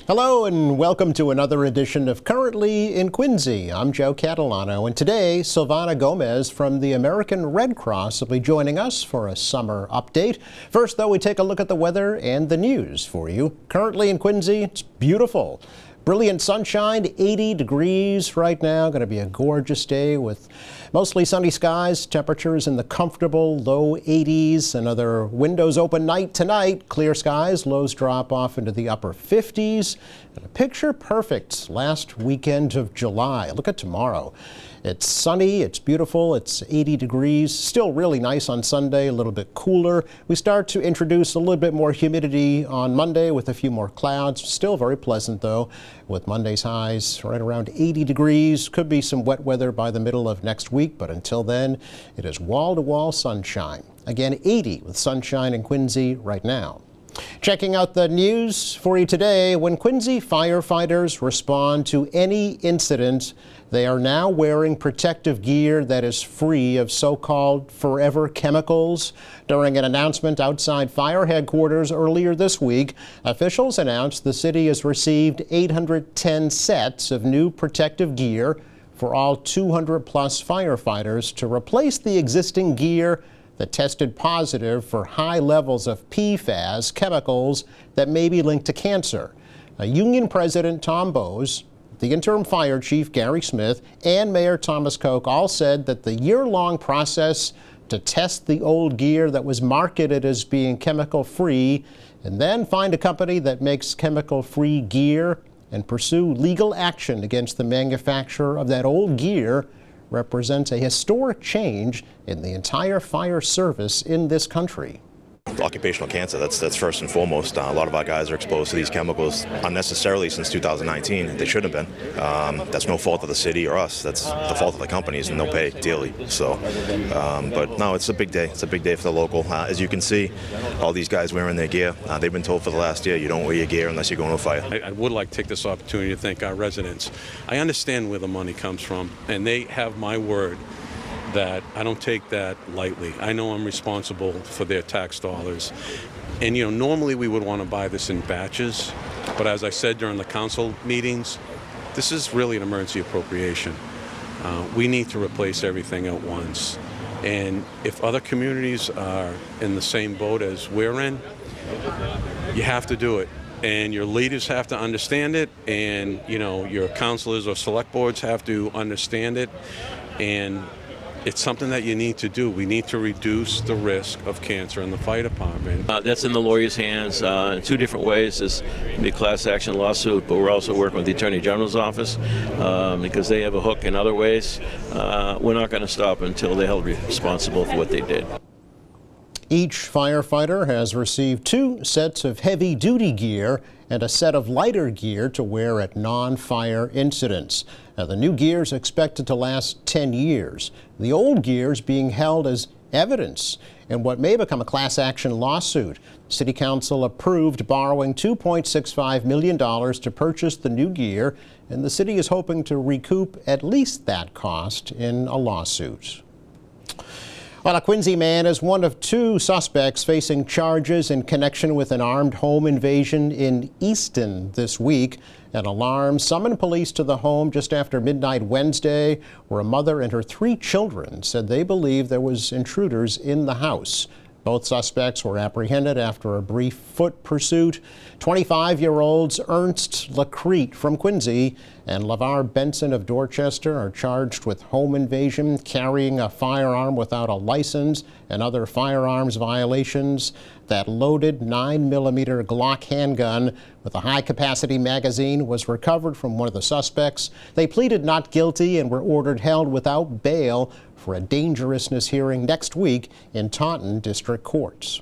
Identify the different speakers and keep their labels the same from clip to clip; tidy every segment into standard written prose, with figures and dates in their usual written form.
Speaker 1: Hello and welcome to another edition of Currently in Quincy. I'm Joe Catalano, and today Silvana Gomez from the American Red Cross will be joining us for a summer update. First, though, we take a look at the weather and the news for you. Currently in Quincy, it's beautiful. Brilliant sunshine, 80 degrees right now. Going to be a gorgeous day with mostly sunny skies. Temperatures in the comfortable low 80s. Another windows open night tonight. Clear skies. Lows drop off into the upper 50s. And a picture perfect last weekend of July. Look at tomorrow. It's sunny, it's beautiful, it's 80 degrees, still really nice on Sunday, a little bit cooler. We start to introduce a little bit more humidity on Monday with a few more clouds. Still very pleasant though, with Monday's highs right around 80 degrees. Could be some wet weather by the middle of next week, but until then, it is wall-to-wall sunshine. Again, 80 with sunshine in Quincy right now. Checking out the news for you today, when Quincy firefighters respond to any incident, they are now wearing protective gear that is free of so-called forever chemicals. During an announcement outside fire headquarters earlier this week, officials announced the city has received 810 sets of new protective gear for all 200-plus firefighters to replace the existing gear that tested positive for high levels of PFAS chemicals that may be linked to cancer. Union President Tom Bowes, the interim fire chief Gary Smith, and Mayor Thomas Koch all said that the year-long process to test the old gear that was marketed as being chemical-free and then find a company that makes chemical-free gear and pursue legal action against the manufacturer of that old gear represents a historic change in the entire fire service in this country.
Speaker 2: Occupational cancer, that's first and foremost. A lot of our guys are exposed to these chemicals unnecessarily since 2019. They shouldn't have been. That's no fault of the city or us. That's the fault of the companies, and they'll pay dearly. So, but no, it's a big day. It's a big day for the local. As you can see, all these guys wearing their gear. They've been told for the last year, you don't wear your gear unless you're going to a fire.
Speaker 3: I would like to take this opportunity to thank our residents. I understand where the money comes from, and they have my word that I don't take that lightly. I know I'm responsible for their tax dollars. And normally we would want to buy this in batches, but as I said during the council meetings, this is really an emergency appropriation. We need to replace everything at once. And if other communities are in the same boat as we're in, you have to do it. And your leaders have to understand it, and your councilors or select boards have to understand it. And it's something that you need to do. We need to reduce the risk of cancer in the fire department.
Speaker 4: That's in the lawyer's hands in two different ways. This can be a class action lawsuit, but we're also working with the Attorney General's office because they have a hook in other ways. We're not going to stop until they're held responsible for what they did.
Speaker 1: Each firefighter has received 2 sets of heavy-duty gear and a set of lighter gear to wear at non-fire incidents. Now, the new gear is expected to last 10 years. The old gear is being held as evidence in what may become a class action lawsuit. City Council approved borrowing $2.65 million to purchase the new gear, and the city is hoping to recoup at least that cost in a lawsuit. Well, a Quincy man is one of 2 suspects facing charges in connection with an armed home invasion in Easton this week. An alarm summoned police to the home just after midnight Wednesday, where a mother and her 3 children said they believed there was intruders in the house. Both suspects were apprehended after a brief foot pursuit. 25-year-olds Ernst Lacrete from Quincy and LeVar Benson of Dorchester are charged with home invasion, carrying a firearm without a license, and other firearms violations. That loaded 9mm Glock handgun with a high-capacity magazine was recovered from one of the suspects. They pleaded not guilty and were ordered held without bail for a dangerousness hearing next week in Taunton District Courts.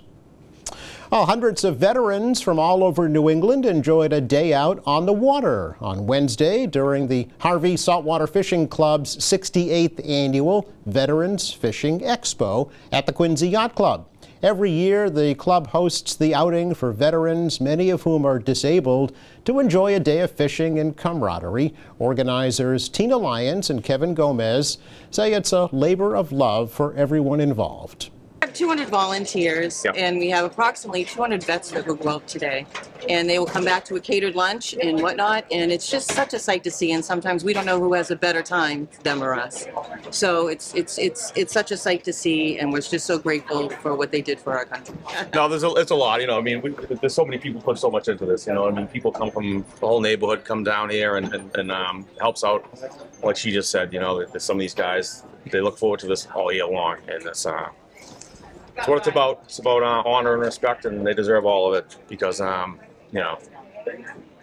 Speaker 1: Hundreds of veterans from all over New England enjoyed a day out on the water on Wednesday during the Harvey Saltwater Fishing Club's 68th annual Veterans Fishing Expo at the Quincy Yacht Club. Every year, the club hosts the outing for veterans, many of whom are disabled, to enjoy a day of fishing and camaraderie. Organizers Tina Lyons and Kevin Gomez say it's a labor of love for everyone involved.
Speaker 5: We have 200 volunteers,
Speaker 6: Yep.
Speaker 5: and we have approximately 200 vets that will go out today. And they will come back to a catered lunch and whatnot, and it's just such a sight to see. And sometimes we don't know who has a better time, them or us. So it's such a sight to see, and we're just so grateful for what they did for our country.
Speaker 6: No, it's a lot. I mean, there's so many people put so much into this. I mean, people come from the whole neighborhood, come down here and helps out. Like she just said, that some of these guys, they look forward to this all year long, and it's what it's about. It's about honor and respect, and they deserve all of it because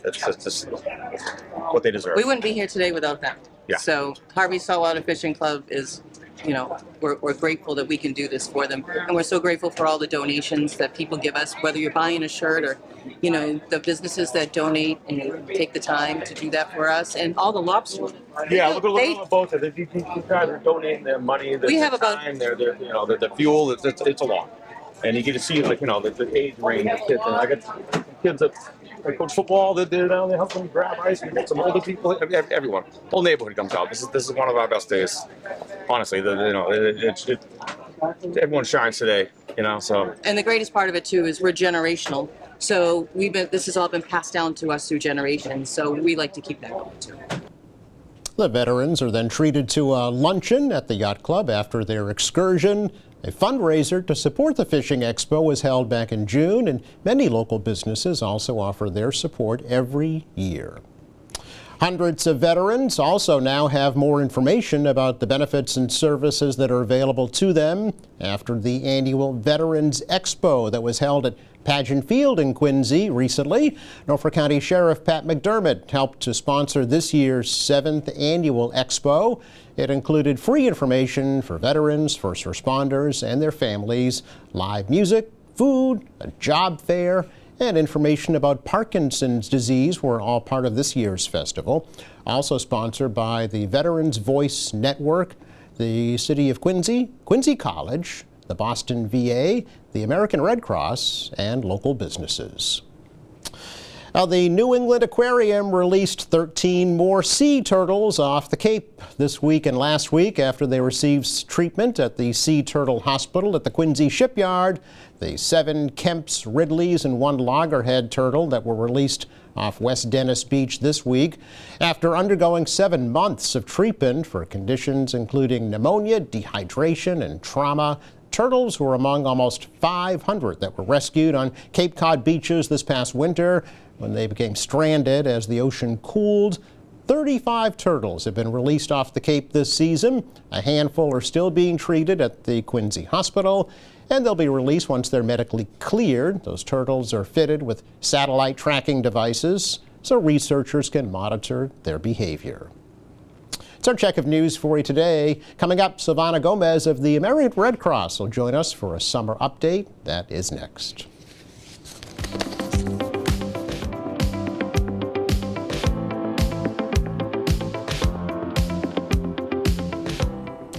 Speaker 6: it's just what they deserve.
Speaker 5: We wouldn't be here today without them.
Speaker 6: Yeah.
Speaker 5: So Harvey Saltwater Fishing Club is, we're grateful that we can do this for them. And we're so grateful for all the donations that people give us, whether you're buying a shirt or, the businesses that donate and take the time to do that for us, and all the lobster.
Speaker 6: Yeah, look at both of them. These guys are donating their money, their time, their fuel. It's a lot. And you get to see the age range of kids. And I got kids that coach football. They're down there helping grab ice. We got some older people. Everyone, whole neighborhood comes out. This is one of our best days. Honestly, everyone shines today. So.
Speaker 5: And the greatest part of it too is we're generational. So this has all been passed down to us through generations. So we like to keep that going too.
Speaker 1: The veterans are then treated to a luncheon at the yacht club after their excursion. A fundraiser to support the Fishing Expo was held back in June, and many local businesses also offer their support every year. Hundreds of veterans also now have more information about the benefits and services that are available to them after the annual Veterans Expo that was held at Pageant Field in Quincy recently. Norfolk County Sheriff Pat McDermott helped to sponsor this year's 7th annual Expo. It included free information for veterans, first responders, and their families, live music, food, a job fair, and information about Parkinson's disease were all part of this year's festival. Also sponsored by the Veterans Voice Network, the City of Quincy, Quincy College, the Boston VA, the American Red Cross, and local businesses. Now, the New England Aquarium released 13 more sea turtles off the Cape this week and last week after they received treatment at the Sea Turtle Hospital at the Quincy Shipyard. The 7 Kemp's, Ridleys, and 1 loggerhead turtle that were released off West Dennis Beach this week after undergoing 7 months of treatment for conditions including pneumonia, dehydration, and trauma. Turtles were among almost 500 that were rescued on Cape Cod beaches this past winter when they became stranded as the ocean cooled. 35 turtles have been released off the Cape this season. A handful are still being treated at the Quincy Hospital, and they'll be released once they're medically cleared. Those turtles are fitted with satellite tracking devices so researchers can monitor their behavior. It's our check of news for you today. Coming up, Silvana Gomez of the American Red Cross will join us for a summer update. That is next.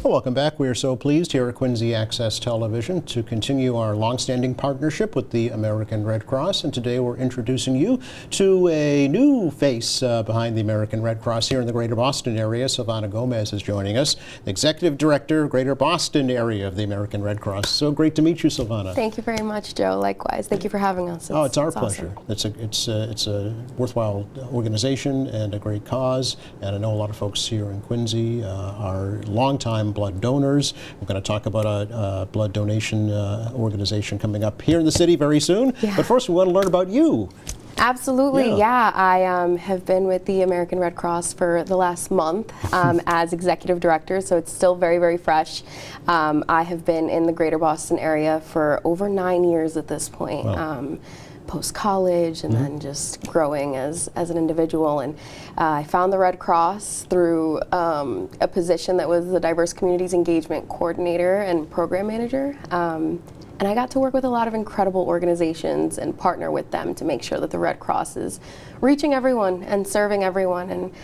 Speaker 1: Welcome back. We are so pleased here at Quincy Access Television to continue our longstanding partnership with the American Red Cross. And today we're introducing you to a new face behind the American Red Cross here in the Greater Boston area. Silvana Gomez is joining us, Executive Director, Greater Boston area of the American Red Cross. So great to meet you, Silvana.
Speaker 7: Thank you very much, Joe. Likewise. Thank you for having us.
Speaker 1: It's our pleasure. Awesome. It's a worthwhile organization and a great cause. And I know a lot of folks here in Quincy are longtime blood donors. We're going to talk about a blood donation organization coming up here in the city very soon. Yeah. But first, we want to learn about you.
Speaker 7: Absolutely, yeah. I have been with the American Red Cross for the last month as Executive Director, so it's still very, very fresh. I have been in the Greater Boston area for over 9 years at this point. Wow. Post-college and then just growing as an individual. And I found the Red Cross through a position that was the Diverse Communities Engagement Coordinator and Program Manager. And I got to work with a lot of incredible organizations and partner with them to make sure that the Red Cross is reaching everyone and serving everyone. And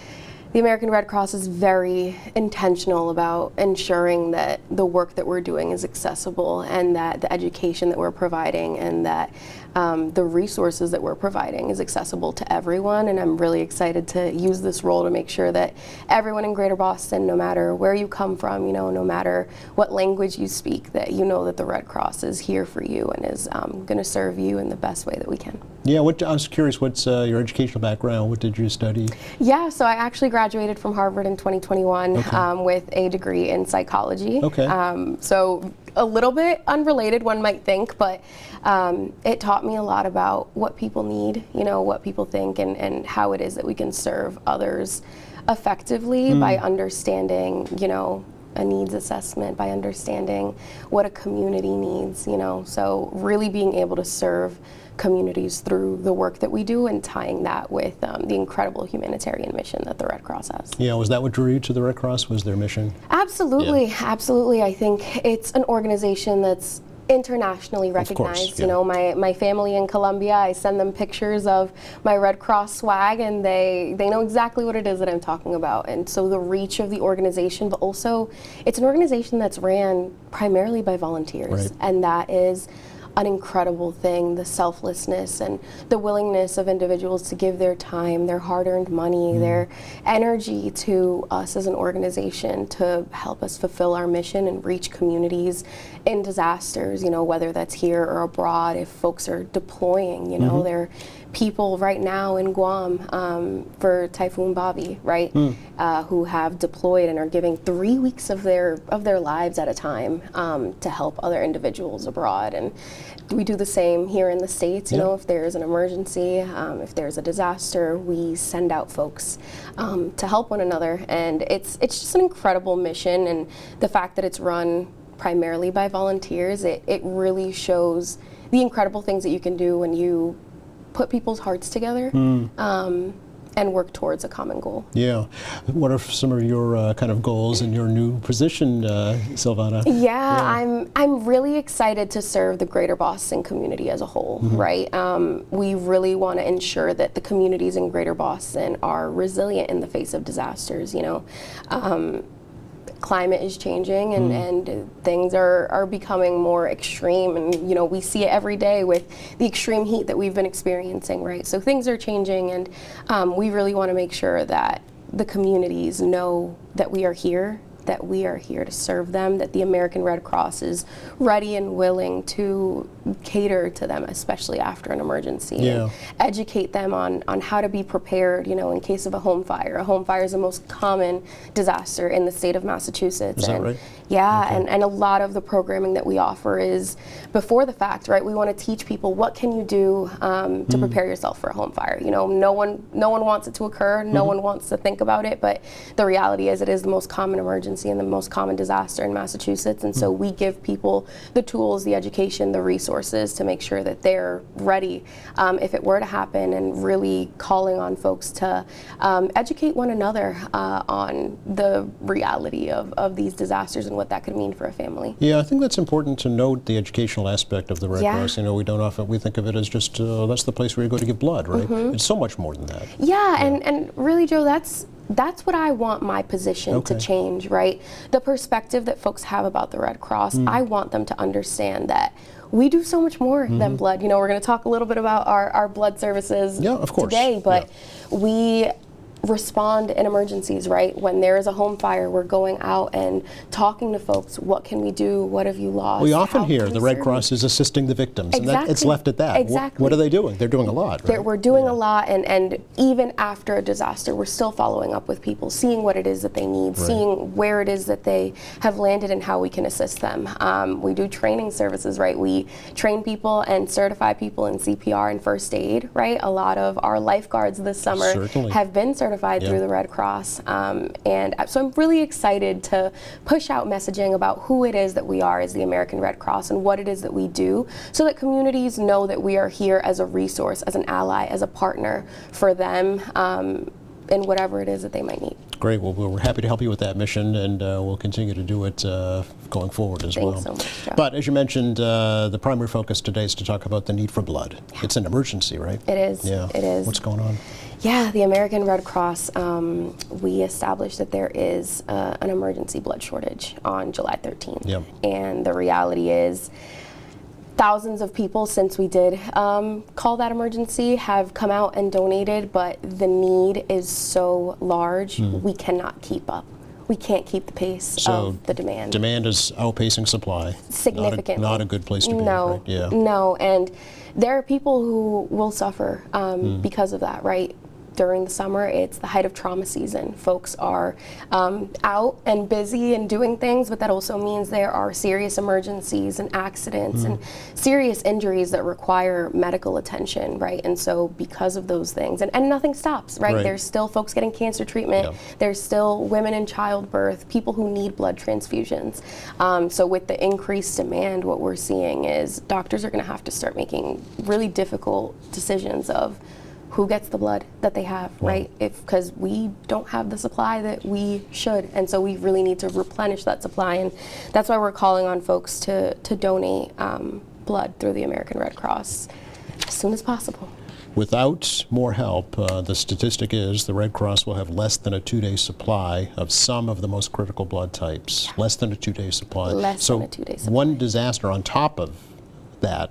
Speaker 7: the American Red Cross is very intentional about ensuring that the work that we're doing is accessible, and that the education that we're providing and that the resources that we're providing is accessible to everyone. And I'm really excited to use this role to make sure that everyone in Greater Boston, no matter where you come from, you know, no matter what language you speak, that you know that the Red Cross is here for you and is going to serve you in the best way that we can.
Speaker 1: Yeah, I was curious, what's your educational background? What did you study?
Speaker 7: Yeah, so I actually graduated from Harvard in 2021 with a degree in psychology.
Speaker 1: Okay.
Speaker 7: So a little bit unrelated, one might think, but it taught me a lot about what people need, you know, what people think, and how it is that we can serve others effectively by understanding, you know, a needs assessment, by understanding what a community needs, you know. So really being able to serve communities through the work that we do and tying that with the incredible humanitarian mission that the Red Cross has.
Speaker 1: Yeah, was that what drew you to the Red Cross? Was their mission?
Speaker 7: Absolutely,
Speaker 1: Yeah.
Speaker 7: Absolutely. I think it's an organization that's internationally recognized.
Speaker 1: Of course, yeah.
Speaker 7: You know, my family in Colombia, I send them pictures of my Red Cross swag, and they know exactly what it is that I'm talking about. And so the reach of the organization, but also it's an organization that's ran primarily by volunteers,
Speaker 1: Right.
Speaker 7: and that is an incredible thing, the selflessness and the willingness of individuals to give their time, their hard-earned money, their energy to us as an organization to help us fulfill our mission and reach communities in disasters, you know, whether that's here or abroad. If folks are deploying, you know, there are people right now in Guam for Typhoon Bobby, right, who have deployed and are giving 3 weeks of their lives at a time to help other individuals abroad. And we do the same here in the States. You know, if there's an emergency, if there's a disaster, we send out folks to help one another. And it's just an incredible mission, and the fact that it's run primarily by volunteers, it really shows the incredible things that you can do when you put people's hearts together and work towards a common goal.
Speaker 1: Yeah. What are some of your kind of goals in your new position, Silvana?
Speaker 7: Yeah, I'm really excited to serve the Greater Boston community as a whole, right? We really want to ensure that the communities in Greater Boston are resilient in the face of disasters, you know. Climate is changing, and things are becoming more extreme, and you know, we see it every day with the extreme heat that we've been experiencing, right? So things are changing, and we really want to make sure that the communities know that we are here to serve them, that the American Red Cross is ready and willing to cater to them, especially after an emergency, and educate them on how to be prepared, you know, in case of a home fire. A home fire is the most common disaster in the state of Massachusetts.
Speaker 1: Is that right?
Speaker 7: Yeah, and a lot of the programming that we offer is before the fact, right? We want to teach people what can you do to prepare yourself for a home fire. You know, no one wants it to occur, no one wants to think about it, but the reality is it is the most common emergency and the most common disaster in Massachusetts, and so we give people the tools, the education, the resources to make sure that they're ready if it were to happen, and really calling on folks to educate one another on the reality of these disasters and what that could mean for a family.
Speaker 1: Yeah, I think that's important to note, the educational aspect of the Red Cross. You know, we think of it as just that's the place where you go to give blood, right? It's so much more than that.
Speaker 7: Yeah, and really, Joe, that's what I want my position to change, right? The perspective that folks have about the Red Cross, I want them to understand that we do so much more than blood. You know, we're going to talk a little bit about our blood services today, but we respond in emergencies, right? When there is a home fire, we're going out and talking to folks. What can we do? What have you lost?
Speaker 1: We often hear the Red Cross is assisting the victims, and it's left at that.
Speaker 7: Exactly.
Speaker 1: What are they doing? They're doing a lot, right?
Speaker 7: We're doing a lot, and even after a disaster, we're still following up with people, seeing what it is that they need, seeing where it is that they have landed and how we can assist them. We do training services, right? We train people and certify people in CPR and first aid, right? A lot of our lifeguards this summer have been certified through the Red Cross, and so I'm really excited to push out messaging about who it is that we are as the American Red Cross and what it is that we do, so that communities know that we are here as a resource, as an ally, as a partner for them in whatever it is that they might need.
Speaker 1: Great. Well, we're happy to help you with that mission, and we'll continue to do it going forward as well.
Speaker 7: Thanks so much, Joe.
Speaker 1: But as you mentioned, the primary focus today is to talk about the need for blood. It's an emergency, right?
Speaker 7: It is.
Speaker 1: Yeah.
Speaker 7: It is.
Speaker 1: What's going on?
Speaker 7: Yeah, the American Red Cross, we established that there is an emergency blood shortage on July 13th.
Speaker 1: Yep.
Speaker 7: And the reality is thousands of people since we did call that emergency have come out and donated, but the need is so large, we cannot keep up. We can't keep the pace of the demand.
Speaker 1: Demand is outpacing supply.
Speaker 7: Significantly.
Speaker 1: Not a good place to be.
Speaker 7: No,
Speaker 1: right? Yeah.
Speaker 7: no, and there are people who will suffer because of that, right? During the summer, it's the height of trauma season. Folks are out and busy and doing things, but that also means there are serious emergencies and accidents and serious injuries that require medical attention, right? And so because of those things, and nothing stops, right? There's still folks getting cancer treatment. There's still women in childbirth, people who need blood transfusions. So with the increased demand, what we're seeing is doctors are gonna have to start making really difficult decisions of who gets the blood that they have, right? Because we don't have the supply that we should, and so we really need to replenish that supply, and that's why we're calling on folks to donate blood through the American Red Cross as soon as possible.
Speaker 1: Without more help, the statistic is the Red Cross will have less than a 2-day supply of some of the most critical blood types. Less than a 2-day supply.
Speaker 7: Less than a 2-day supply.
Speaker 1: One disaster on top of that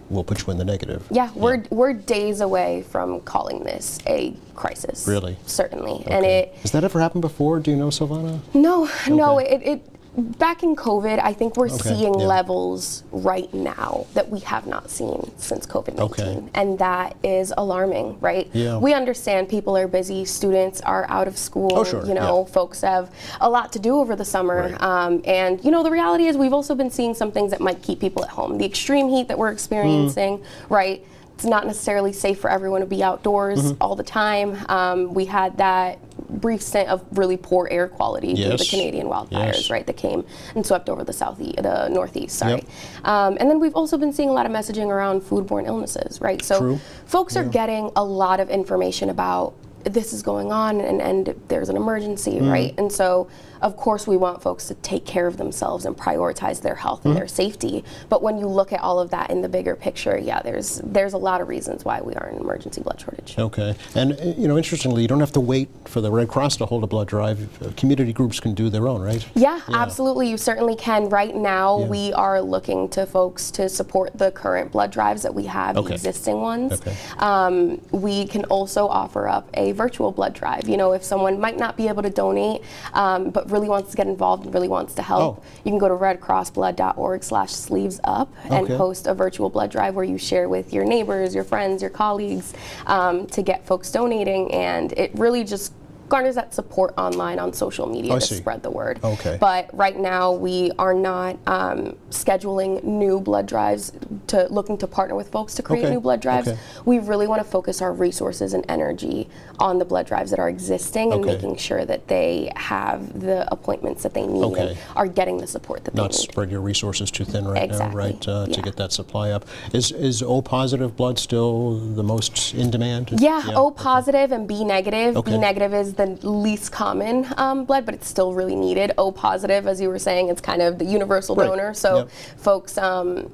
Speaker 1: will put you in the negative.
Speaker 7: Yeah, we're days away from calling this a crisis.
Speaker 1: Really?
Speaker 7: Certainly.
Speaker 1: Okay.
Speaker 7: And
Speaker 1: has that ever happened before? Do you know, Silvana?
Speaker 7: No, no.
Speaker 1: Okay.
Speaker 7: Back in COVID, I think we're seeing
Speaker 1: yeah.
Speaker 7: levels right now that we have not seen since COVID-19.
Speaker 1: Okay.
Speaker 7: And that is alarming, right?
Speaker 1: Yeah.
Speaker 7: We understand people are busy, students are out of school,
Speaker 1: Oh, sure.
Speaker 7: you know,
Speaker 1: Yeah.
Speaker 7: folks have a lot to do over the summer.
Speaker 1: Right.
Speaker 7: And, you know, the reality is we've also been seeing some things that might keep people at home. The extreme heat that we're experiencing, right? It's not necessarily safe for everyone to be outdoors all the time. We had that brief stint of really poor air quality due to the Canadian wildfires, right, that came and swept over the northeast, sorry. And then we've also been seeing a lot of messaging around foodborne illnesses, right? So folks are getting a lot of information about this is going on and there's an emergency, right? And so, of course, we want folks to take care of themselves and prioritize their health and their safety. But when you look at all of that in the bigger picture, yeah, there's a lot of reasons why we are in an emergency blood shortage.
Speaker 1: Okay. And, you know, interestingly, you don't have to wait for the Red Cross to hold a blood drive. Community groups can do their own, right?
Speaker 7: Yeah, absolutely. You certainly can. Right now, we are looking to folks to support the current blood drives that we have, the existing ones. We can also offer up a virtual blood drive. You know, if someone might not be able to donate, but really wants to get involved and really wants to help, you can go to redcrossblood.org/sleevesup and host a virtual blood drive where you share with your neighbors, your friends, your colleagues to get folks donating, and it really just garners that support online on social media to spread the word. But right now we are not scheduling new blood drives, looking to partner with folks to create new blood drives. We really want to focus our resources and energy on the blood drives that are existing and making sure that they have the appointments that they need and are getting the support that they need.
Speaker 1: Not spread your resources too thin right now, right, to get that supply up. Is O positive blood still the most in demand?
Speaker 7: Yeah, O positive and B negative. B negative is the least common blood, but it's still really needed. O positive, as you were saying, it's kind of the universal donor. So folks don't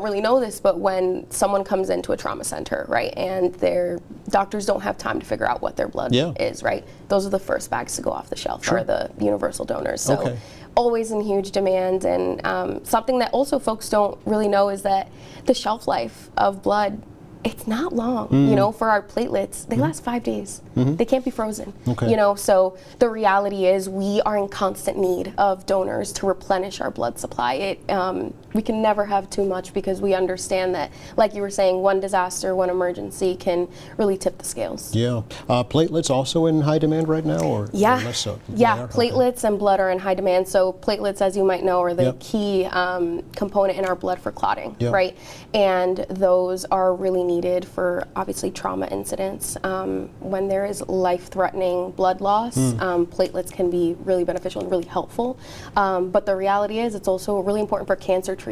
Speaker 7: really know this, but when someone comes into a trauma center, right, and their doctors don't have time to figure out what their blood is, right, those are the first bags to go off the shelf, are the universal donors. So always in huge demand, and something that also folks don't really know is that the shelf life of blood, it's not long. You know, for our platelets, they last 5 days. They can't be frozen. You know, so the reality is we are in constant need of donors to replenish our blood supply. We can never have too much because we understand that, like you were saying, one disaster, one emergency can really tip the scales.
Speaker 1: Yeah. Platelets also in high demand right now, or less so?
Speaker 7: Yeah, platelets and blood are in high demand. So platelets, as you might know, are the key component in our blood for clotting, right? And those are really needed for, obviously, trauma incidents. When there is life-threatening blood loss, platelets can be really beneficial and really helpful. But the reality is it's also really important for cancer treatment.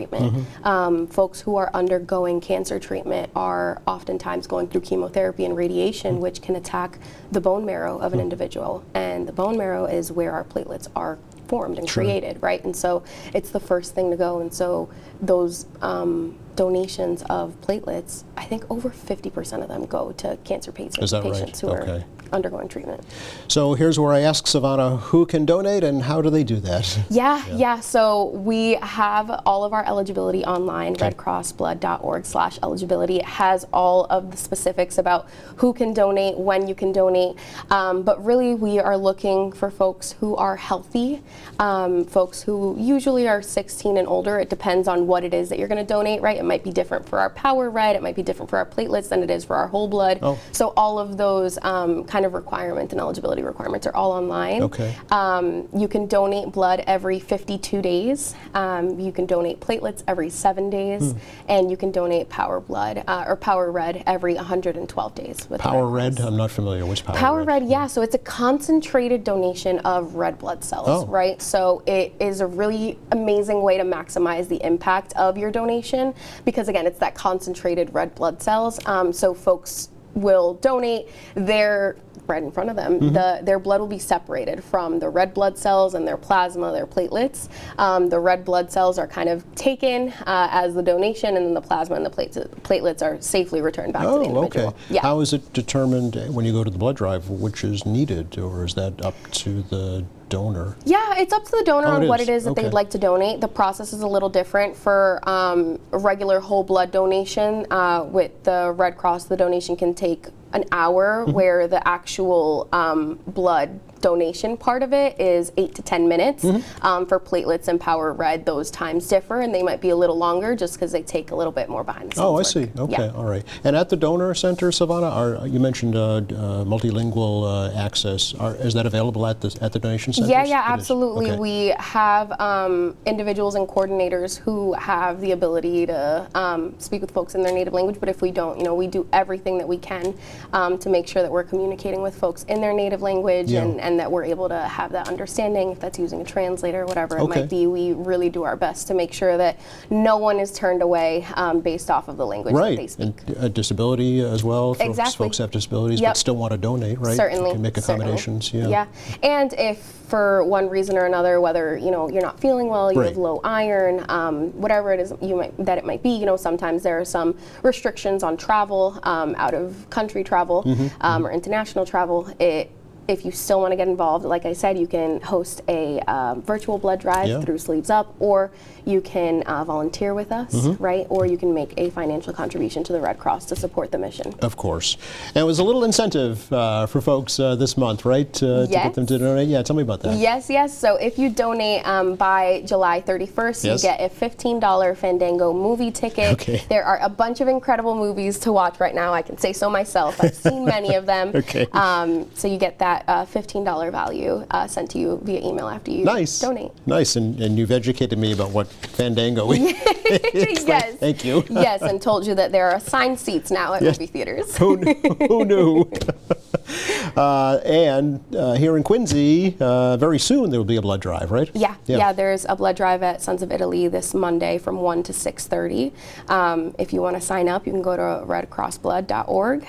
Speaker 7: Folks who are undergoing cancer treatment are oftentimes going through chemotherapy and radiation, which can attack the bone marrow of an individual. And the bone marrow is where our platelets are formed and created, right? And so it's the first thing to go. And so those donations of platelets, I think over 50% of them go to cancer patients, who are undergoing treatment.
Speaker 1: So here's where I ask Silvana, who can donate and how do they do that?
Speaker 7: Yeah. So we have all of our eligibility online, redcrossblood.org/eligibility. It has all of the specifics about who can donate, when you can donate. But really, we are looking for folks who are healthy, folks who usually are 16 and older. It depends on what it is that you're going to donate, right? It might be different for our Power Red. It might be different for our platelets than it is for our whole blood. So all of those kind of requirements and eligibility requirements are all online. You can donate blood every 52 days. You can donate platelets every 7 days, and you can donate Power Blood or Power Red every 112 days. With
Speaker 1: Power Red? I'm not familiar. What's
Speaker 7: Power Red? Yeah, so it's a concentrated donation of red blood cells, right? So it is a really amazing way to maximize the impact of your donation because, again, it's that concentrated red blood cells. So folks will donate their right in front of them. Their blood will be separated from the red blood cells and their plasma, their platelets. The red blood cells are kind of taken as the donation, and then the plasma and the platelets are safely returned back to the individual.
Speaker 1: How is it determined when you go to the blood drive which is needed, or is that up to the donor?
Speaker 7: Yeah, it's up to the donor on what it is that they'd like to donate. The process is a little different for a regular whole blood donation. With the Red Cross, the donation can take an hour, where the actual blood donation part of it is 8 to 10 minutes. For platelets and Power Red, those times differ, and they might be a little longer just because they take a little bit more behind the scenes.
Speaker 1: I see. Okay, all right. And at the donor center, Silvana, you mentioned multilingual access. Is that available at the donation centers?
Speaker 7: Yeah, absolutely. We have individuals and coordinators who have the ability to speak with folks in their native language, but if we don't, we do everything that we can to make sure that we're communicating with folks in their native language and that we're able to have that understanding, if that's using a translator, whatever it might be. We really do our best to make sure that no one is turned away based off of the language that they speak.
Speaker 1: And disability as well. Folks have disabilities but still want to donate, right?
Speaker 7: Certainly.
Speaker 1: You can make accommodations.
Speaker 7: Yeah. And if for one reason or another, whether you're not feeling well, you have low iron, whatever it is that it might be, sometimes there are some restrictions on travel, out of country travel, or international travel. If you still want to get involved, like I said, you can host a virtual blood drive through Sleeves Up, or you can volunteer with us, right? Or you can make a financial contribution to the Red Cross to support the mission.
Speaker 1: Of course. And it was a little incentive for folks this month, right? To get them to donate. Yeah, tell me about that.
Speaker 7: Yes. So if you donate by July 31st, you get a $15 Fandango movie ticket. There are a bunch of incredible movies to watch right now. I can say so myself. I've seen many of them. So you get that $15 value sent to you via email after you donate.
Speaker 1: Nice. And you've educated me about what Fandango is.
Speaker 7: Yes.
Speaker 1: Thank you.
Speaker 7: Yes, and told you that there are assigned seats now at movie theaters.
Speaker 1: Who knew? And here in Quincy, very soon there will be a blood drive, right?
Speaker 7: Yeah, there's a blood drive at Sons of Italy this Monday from 1 to 6:30. If you want to sign up, you can go to redcrossblood.org.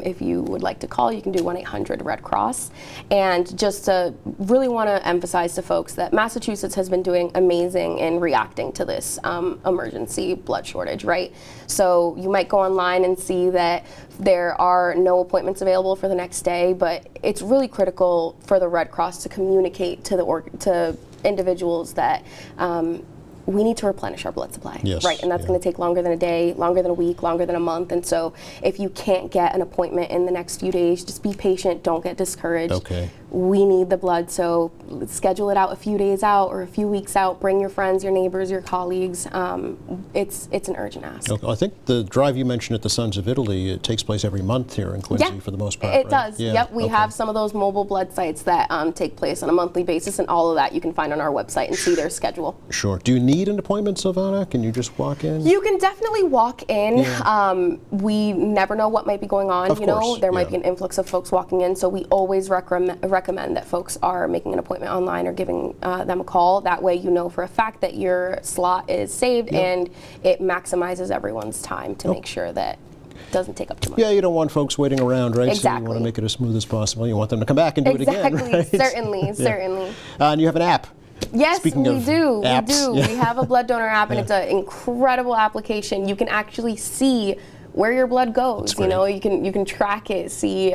Speaker 7: If you would like to call, you can do 1-800-RED-CROSS. And just to really want to emphasize to folks that Massachusetts has been doing amazing in reacting to this emergency blood shortage, right? So you might go online and see that there are no appointments available for the next day, but it's really critical for the Red Cross to communicate to individuals that we need to replenish our blood supply, right? And that's going to take longer than a day, longer than a week, longer than a month. And so if you can't get an appointment in the next few days, just be patient, don't get discouraged. We need the blood, so schedule it out a few days out or a few weeks out. Bring your friends, your neighbors, your colleagues. It's an urgent ask.
Speaker 1: I think the drive you mentioned at the Sons of Italy, it takes place every month here in Quincy for the most part.
Speaker 7: It does. Yep, we have some of those mobile blood sites that take place on a monthly basis, and all of that you can find on our website and see their schedule.
Speaker 1: Sure. Do you need an appointment, Silvana? Can you just walk in?
Speaker 7: You can definitely walk in. We never know what might be going on.
Speaker 1: Of course,
Speaker 7: there might be an influx of folks walking in, so we always recommend that folks are making an appointment online or giving them a call. That way you know for a fact that your slot is saved and it maximizes everyone's time to make sure that it doesn't take up too much.
Speaker 1: Yeah, you don't want folks waiting around, right?
Speaker 7: Exactly.
Speaker 1: So you want to make it as smooth as possible. You want them to come back and do it again, right?
Speaker 7: Certainly.
Speaker 1: And you have an app.
Speaker 7: Yes,
Speaker 1: Speaking
Speaker 7: we
Speaker 1: of
Speaker 7: do.
Speaker 1: apps.
Speaker 7: We do.
Speaker 1: Yeah.
Speaker 7: We have a blood donor app, and it's an incredible application. You can actually see where your blood goes.
Speaker 1: That's
Speaker 7: You know,
Speaker 1: great.
Speaker 7: you can track it, see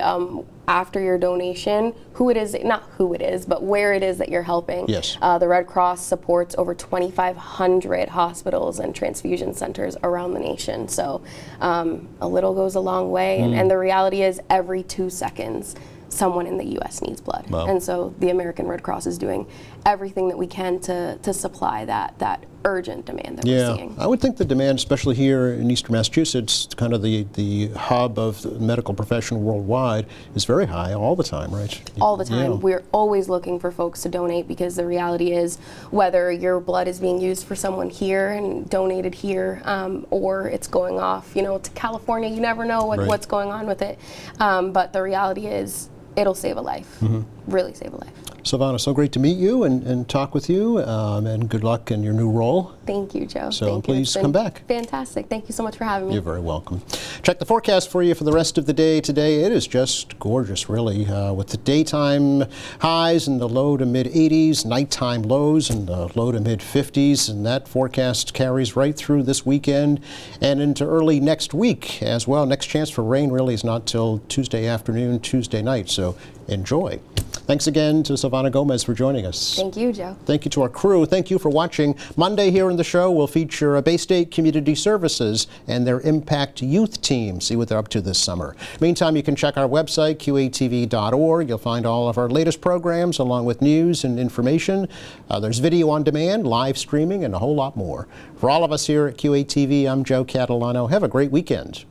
Speaker 7: after your donation who it is, not who it is, but where it is that you're helping.
Speaker 1: Yes.
Speaker 7: The Red Cross supports over 2,500 hospitals and transfusion centers around the nation. So a little goes a long way, and the reality is every 2 seconds someone in the U.S. needs blood.
Speaker 1: Wow.
Speaker 7: And so the American Red Cross is doing everything that we can to supply that urgent demand that we're seeing.
Speaker 1: I would think the demand, especially here in Eastern Massachusetts, kind of the hub of the medical profession worldwide, is very high all the time, right?
Speaker 7: All the time.
Speaker 1: Yeah.
Speaker 7: We're always looking for folks to donate, because the reality is whether your blood is being used for someone here and donated here, or it's going off, to California, you never know
Speaker 1: Right.
Speaker 7: what's going on with it. But the reality is it'll save a life, really save a life.
Speaker 1: Silvana, so great to meet you and talk with you, and good luck in your new role.
Speaker 7: Thank you, Joe.
Speaker 1: So
Speaker 7: Thank you.
Speaker 1: please
Speaker 7: It's been
Speaker 1: come back.
Speaker 7: Fantastic. Thank you so much for having me.
Speaker 1: You're very welcome. Check the forecast for you for the rest of the day today. It is just gorgeous, really, with the daytime highs in the low to mid 80s, nighttime lows in the low to mid 50s, and that forecast carries right through this weekend and into early next week as well. Next chance for rain really is not till Tuesday afternoon, Tuesday night, so enjoy. Thanks again to Silvana Gomez for joining us.
Speaker 7: Thank you, Joe.
Speaker 1: Thank you to our crew. Thank you for watching. Monday here in the show, we'll feature Bay State Community Services and their Impact Youth Team. See what they're up to this summer. Meantime, you can check our website, qatv.org. You'll find all of our latest programs along with news and information. There's video on demand, live streaming, and a whole lot more. For all of us here at QATV, I'm Joe Catalano. Have a great weekend.